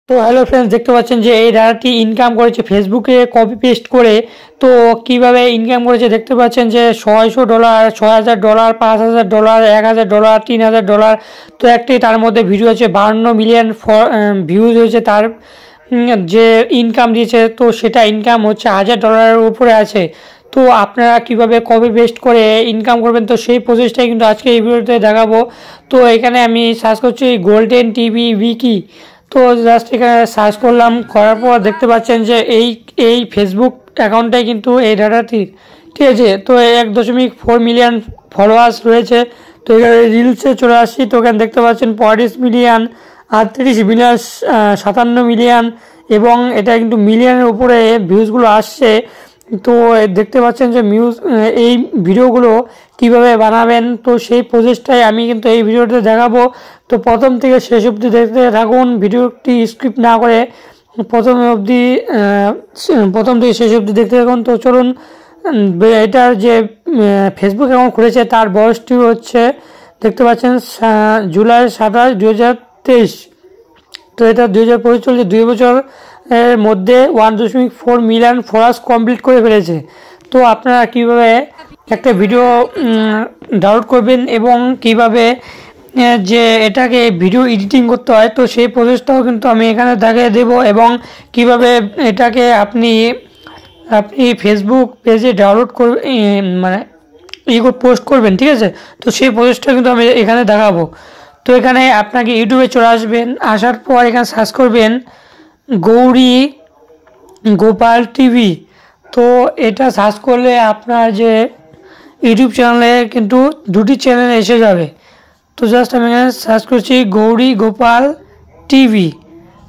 তো hello friends, দেখতে পাচ্ছেন যে এই দাদাটি ইনকাম করেছে ফেসবুকে কপি পেস্ট করে। তো কিভাবে ইনকাম করেছে দেখতে পাচ্ছেন যে $600, $6000, $5000, $1000, $3000। তো একটি তার মধ্যে ভিডিও আছে 52 মিলিয়ন ভিউজ হয়েছে তার। যে ইনকাম দিয়েছে তো সেটা ইনকাম হচ্ছে $1000 উপরে আছে। তো আপনারা কিভাবে কপি পেস্ট করে ইনকাম করবেন তো সেই প্রসেসটাই কিন্তু আজকে এই ভিডিওতে দেখাবো। তো এখানে আমি সার্চ করছি গোল্ডেন টিভি উইকি। তো জাস্ট এখানে সার্চ করলাম, করার পর দেখতে পাচ্ছেন যে এই ফেসবুক অ্যাকাউন্টটাই কিন্তু এই ডাটাটির, ঠিক আছে। তো 1.4 মিলিয়ন ফলোয়ার্স রয়েছে। তো এখানে রিলসে চলে আসছি, তো এখানে দেখতে পাচ্ছেন 35 মিলিয়ন, 38 মিলিয়ন, 57 মিলিয়ন, এবং এটা কিন্তু মিলিয়নের উপরে ভিউজগুলো আসছে। তো দেখতে পাচ্ছেন যে এই ভিডিওগুলো কিভাবে বানাবেন তো সেই প্রসেসটাই আমি কিন্তু এই ভিডিওতে দেখাবো। তো প্রথম থেকে শেষ অবধি দেখতে থাকুন, ভিডিওটি স্কিপ না করে প্রথম থেকে শেষ অবধি দেখতে থাকুন। তো চলুন, এটার যে ফেসবুক অ্যাকাউন্ট খুলেছে তার বয়সটি হচ্ছে দেখতে পাচ্ছেন জুলাই 27, 2023। তো এটা 2025 চলছে, 2 বছর এর মধ্যে 1.4 মিলিয়ন ফলোয়ার্স কমপ্লিট করে ফেলেছে। তো আপনারা কিভাবে একটা ভিডিও ডাউনলোড করবেন এবং কিভাবে যে এটাকে ভিডিও এডিটিং করতে হয় তো সেই প্রসেসটাও কিন্তু আমি এখানে দেখিয়ে দেব, এবং কিভাবে এটাকে আপনি ফেসবুক পেজে ডাউনলোড করবেন, মানে পোস্ট করবেন, ঠিক আছে। তো সেই প্রসেসটা কিন্তু আমি এখানে দেখাবো। তো এখানে আপনাকে ইউটিউবে চলে আসবেন, আসার পর এখানে সার্চ করবেন গৌরী গোপাল টিভি। তো এটা সার্চ করলে আপনার যে ইউটিউব চ্যানেলে কিন্তু দুটি চ্যানেল এসে যাবে। তো জাস্ট আমি এখানে সার্চ করছি গৌরী গোপাল টিভি।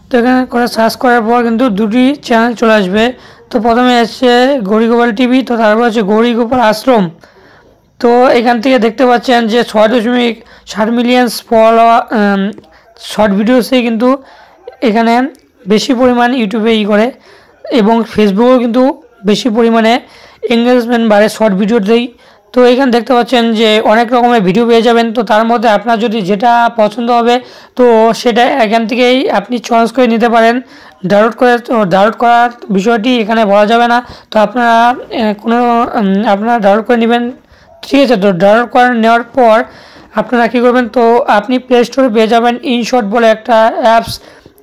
তো এখানে করে সার্চ করার পর কিন্তু দুটি চ্যানেল চলে আসবে। তো প্রথমে আসছে গৌরী গোপাল টিভি, তো তারপর হচ্ছে গৌরী গোপাল আশ্রম। তো এখান থেকে দেখতে পাচ্ছেন যে 6.7 মিলিয়ন ফলোয়ার শর্ট ভিডিওসে কিন্তু এখানে বেশি পরিমাণ ইউটিউবে করে, এবং ফেসবুকেও কিন্তু বেশি পরিমাণে এঙ্গেজমেন্ট বাড়ে শর্ট ভিডিওতেই। তো এখানে দেখতে পাচ্ছেন যে অনেক রকমের ভিডিও পেয়ে যাবেন। তো তার মধ্যে আপনার যদি যেটা পছন্দ হবে তো সেটা এখান থেকেই আপনি চয়েস করে নিতে পারেন। ডাউনলোড করার বিষয়টি এখানে বলা যাবে না। তো আপনারা ডাউনলোড করে নেবেন, ঠিক আছে। তো ডাউনলোড করে নেওয়ার পর আপনারা কী করবেন, তো আপনি প্লে স্টোরে পেয়ে যাবেন ইনশট বলে একটা অ্যাপস।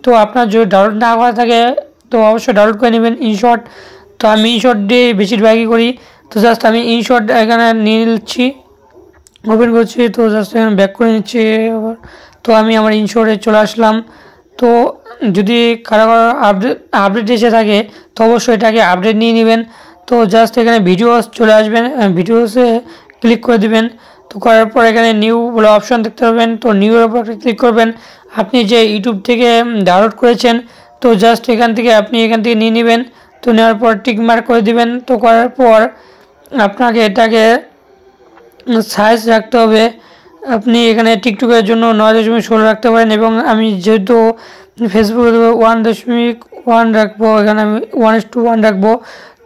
তো আপনার যদি ডাউনলোড না করা থাকে তো অবশ্যই ডাউনলোড করে নেবেন ইনশট। তো আমি ইনশট দিয়ে বেশিরভাগই করি। তো জাস্ট আমি ইনশট এখানে নিয়ে নিচ্ছি, ওপেন করছি। তো জাস্ট এখানে ব্যাক করে নিচ্ছি আবার। তো আমি আমার ইনশটে চলে আসলাম। তো যদি কারো আপডেট এসে থাকে তো অবশ্যই এটাকে আপডেট নিয়ে নেবেন। তো জাস্ট এখানে ভিডিওস চলে আসবেন, ভিডিওসে ক্লিক করে দিবেন। তো করার পর এখানে নিউ বলে অপশন দেখতে পাবেন। তো নিউর উপর ক্লিক করবেন। আপনি যে ইউটিউব থেকে ডাউনলোড করেছেন তো জাস্ট এখান থেকে নিয়ে নেবেন। তো নেওয়ার পর টিক মার্ক করে দিবেন। তো করার পর আপনাকে এটাকে সাইজ রাখতে হবে। আপনি এখানে টিকটকের জন্য 9.16 রাখতে পারেন, এবং আমি যেহেতু ফেসবুকে 1.1 রাখবো, এখানে আমি 1:1 রাখবো।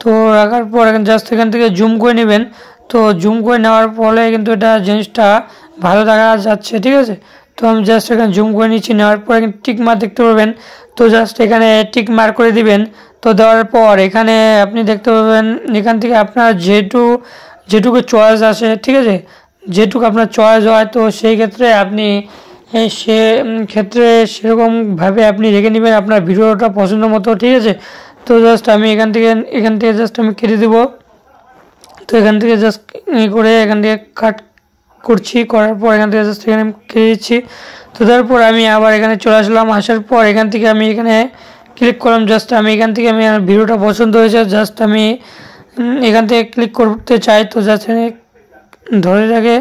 তো রাখার পর জাস্ট এখান থেকে জুম করে নেবেন। তো জুম করে নেওয়ার ফলে কিন্তু এটা জিনিসটা ভালো দেখা যাচ্ছে, ঠিক আছে। তো আমি জাস্ট এখানে জুম করে নিচ্ছি, নেওয়ার পর এখানে টিক মার্ক দেখতে পাবেন। তো জাস্ট এখানে টিক মার্ক করে দিবেন। তো দেওয়ার পর এখানে আপনি দেখতে পাবেন এখান থেকে আপনার যেটুকু চয়েস আসে, ঠিক আছে, যেটুকু আপনার চয়েস হয় তো সেই ক্ষেত্রে আপনি সেরকমভাবে আপনি রেখে নেবেন আপনার ভিডিওটা পছন্দ মতো, ঠিক আছে। তো জাস্ট আমি এখান থেকে জাস্ট আমি কেটে দেবো। তো এখান থেকে জাস্ট করে এখান থেকে কাট করছি, করার পর এখান থেকে জাস্ট এখানে কেটে দিচ্ছি। তো তারপর আমি আবার এখানে চলে আসলাম, আসার পর এখান থেকে আমি এখানে ক্লিক করলাম। জাস্ট আমি এখান থেকে আমার ভিডিওটা পছন্দ হয়েছে, জাস্ট আমি এখান থেকে ক্লিক করতে চাই। তো জাস্ট ধরে রাখে।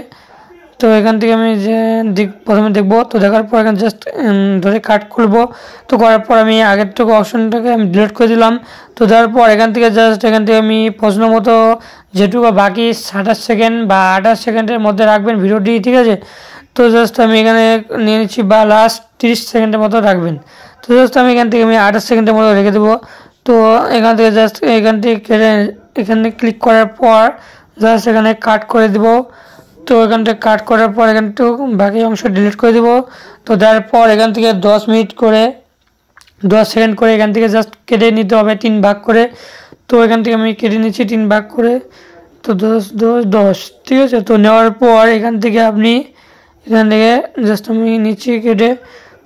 তো এখান থেকে আমি প্রথমে দেখবো। তো দেখার পর এখানে জাস্ট ধরে কাট করবো। তো করার পর আমি আগেরটুকু অপশনটাকে আমি ডিলিট করে দিলাম। তো দেওয়ার পর এখান থেকে আমি পছন্দ মতো যেটুকু বাকি 27 সেকেন্ড বা 28 সেকেন্ডের মধ্যে রাখবেন ভিডিওটি, ঠিক আছে। তো জাস্ট আমি এখানে নিয়ে নিচ্ছি, বা লাস্ট 30 সেকেন্ডের মতো রাখবেন। তো জাস্ট আমি এখান থেকে 28 সেকেন্ডের মতো রেখে দেবো। তো এখান থেকে জাস্ট এখানে ক্লিক করার পর জাস্ট এখানে কাট করে দেবো। তো এখান থেকে কাট করার পর এখান থেকে বাকি অংশ ডিলিট করে দেবো। তো দেওয়ার পর এখান থেকে 10 মিনিট করে 10 সেকেন্ড করে এখান থেকে জাস্ট কেটে নিতে হবে 3 ভাগ করে। তো এখান থেকে আমি কেটে নিচ্ছি 3 ভাগ করে, তো 10 10 10, ঠিক আছে। তো নেওয়ার পর এখান থেকে আপনি এখান থেকে জাস্ট আমি নিচ্ছি কেটে।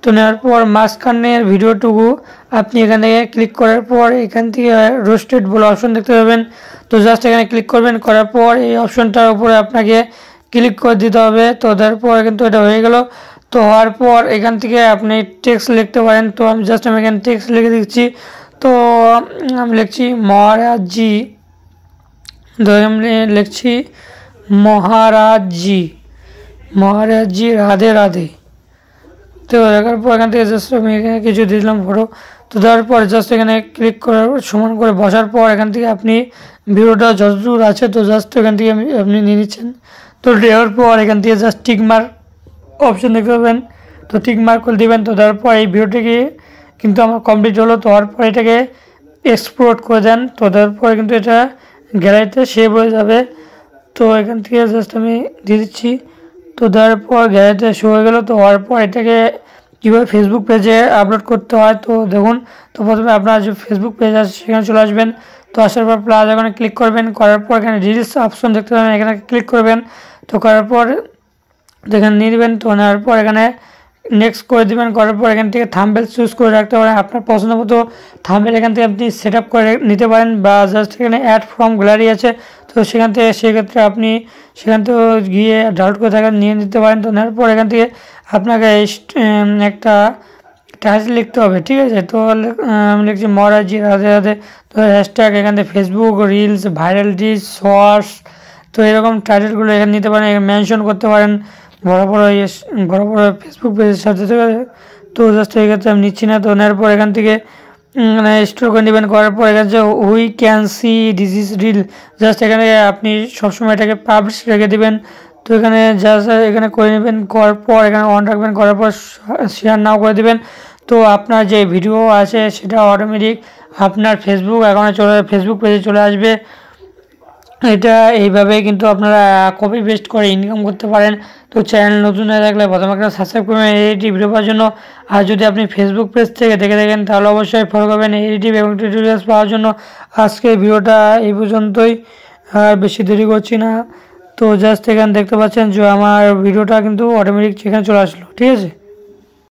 তো নেওয়ার পর মাঝখানের ভিডিওটুকু আপনি এখান থেকে ক্লিক করার পর এখান থেকে রোস্টেড বলে অপশন দেখতে পাবেন। তো জাস্ট এখানে ক্লিক করবেন, করার পর এই অপশনটার উপরে আপনাকে ক্লিক করে দিতে হবে। তো তারপর কিন্তু এটা হয়ে গেল। তো হওয়ার পর এখান থেকে আপনি টেক্সট লিখতে পারেন। তো আমি এখানে টেক্সট লিখে দিচ্ছি। তো আমি লিখছি মহারাজজি, তো আমি লিখছি মহারাজজি রাধে রাধে। তো দেখার পর এখান থেকে জাস্ট আমি এখানে কিছু দিলাম ফটো। তো দেওয়ার পর জাস্ট এখানে ক্লিক করার সমান করে বসার পর এখান থেকে আপনি ভিডিওটা যতদূর আছে তো জাস্ট এখান থেকে আপনি নিয়ে নিচ্ছেন। তো দেওয়ার পর এখান থেকে জাস্ট টিক মার্ক অপশন দেখতে পাবেন। তো টিক মার্ক করে দেবেন। তো তারপর এই ভিডিওটিকে কিন্তু আমার কমপ্লিট হলো। তো তারপর এটাকে এক্সপোর্ট করে দেন। তো তারপর কিন্তু এটা গ্যালারিতে সেভ হয়ে যাবে। তো এখান থেকে জাস্ট আমি দিয়ে দিচ্ছি। তো দেওয়ার পর গ্যালারিতে শো হয়ে গেল। তো হওয়ার পর এটাকে কীভাবে ফেসবুক পেজে আপলোড করতে হয় তো দেখুন। তো প্রথমে আপনার যে ফেসবুক পেজ আছে সেখানে চলে আসবেন। তো আসার পর প্লাস এখানে ক্লিক করবেন, করার পর এখানে রিলস অপশন দেখতে পাবেন, এখানে ক্লিক করবেন। তো করার পর এখানে নিয়ে নেবেন। তো নেওয়ার পর এখানে নেক্সট করে দেবেন, করার পর এখান থেকে থাম্বনেল চুজ করে রাখতে পারেন। আপনার পছন্দ মতো থাম্বনেল এখান থেকে আপনি সেট আপ করে নিতে পারেন, বা জাস্ট এখানে অ্যাড ফ্রম গ্যালারি আছে। তো সেখান থেকে সেক্ষেত্রে আপনি সেখান থেকে গিয়ে ডাউনলোড করে থাকেন নিয়ে নিতে পারেন। তো নেওয়ার পর এখান থেকে আপনাকে একটা টাইটেল লিখতে হবে, ঠিক আছে। তো আমি লিখছি মহারাজজি রাধে রাধে। তো হ্যাশট্যাগ এখান থেকে ফেসবুক রিলস ভাইরাল ডিস শর্টস, তো এরকম টাইটেলগুলো এখানে নিতে পারেন, মেনশন করতে পারেন বড় বড় ফেসবুক পেজের সাথে, ঠিক আছে। তো জাস্ট এই ক্ষেত্রে আমি নিচ্ছি না। তো নেওয়ার পর এখান থেকে স্টোর করে নেবেন, করার পর এখানে যে we can see this is reel, just এখানে আপনি সবসময় এটাকে পাবলিশ রেখে দেবেন। তো এখানে জাস্ট এখানে করে নেবেন, করার পর এখানে অন রাখবেন, করার পর শেয়ার নাও করে দেবেন। তো আপনার যে ভিডিও আছে সেটা অটোমেটিক আপনার ফেসবুক পেজে চলে আসবে। এটা এইভাবে কিন্তু আপনারা কপি পেস্ট করে ইনকাম করতে পারেন। তো চ্যানেল নতুন হয়ে থাকলে প্রথমে একটা সাবস্ক্রাইব করবেন এইটি ভিডিও পাওয়ার জন্য। আর যদি আপনি ফেসবুক পেজ থেকে দেখে থাকেন তাহলে অবশ্যই ফলো করবেন এইটি এবং টিউটোরিয়ালস পাওয়ার জন্য। আজকে ভিডিওটা এই পর্যন্তই, আর বেশি দেরি করছি না। তো জাস্ট এখানে দেখতে পাচ্ছেন যে আমার ভিডিওটা কিন্তু অটোমেটিক সেখানে চলে আসলো, ঠিক আছে।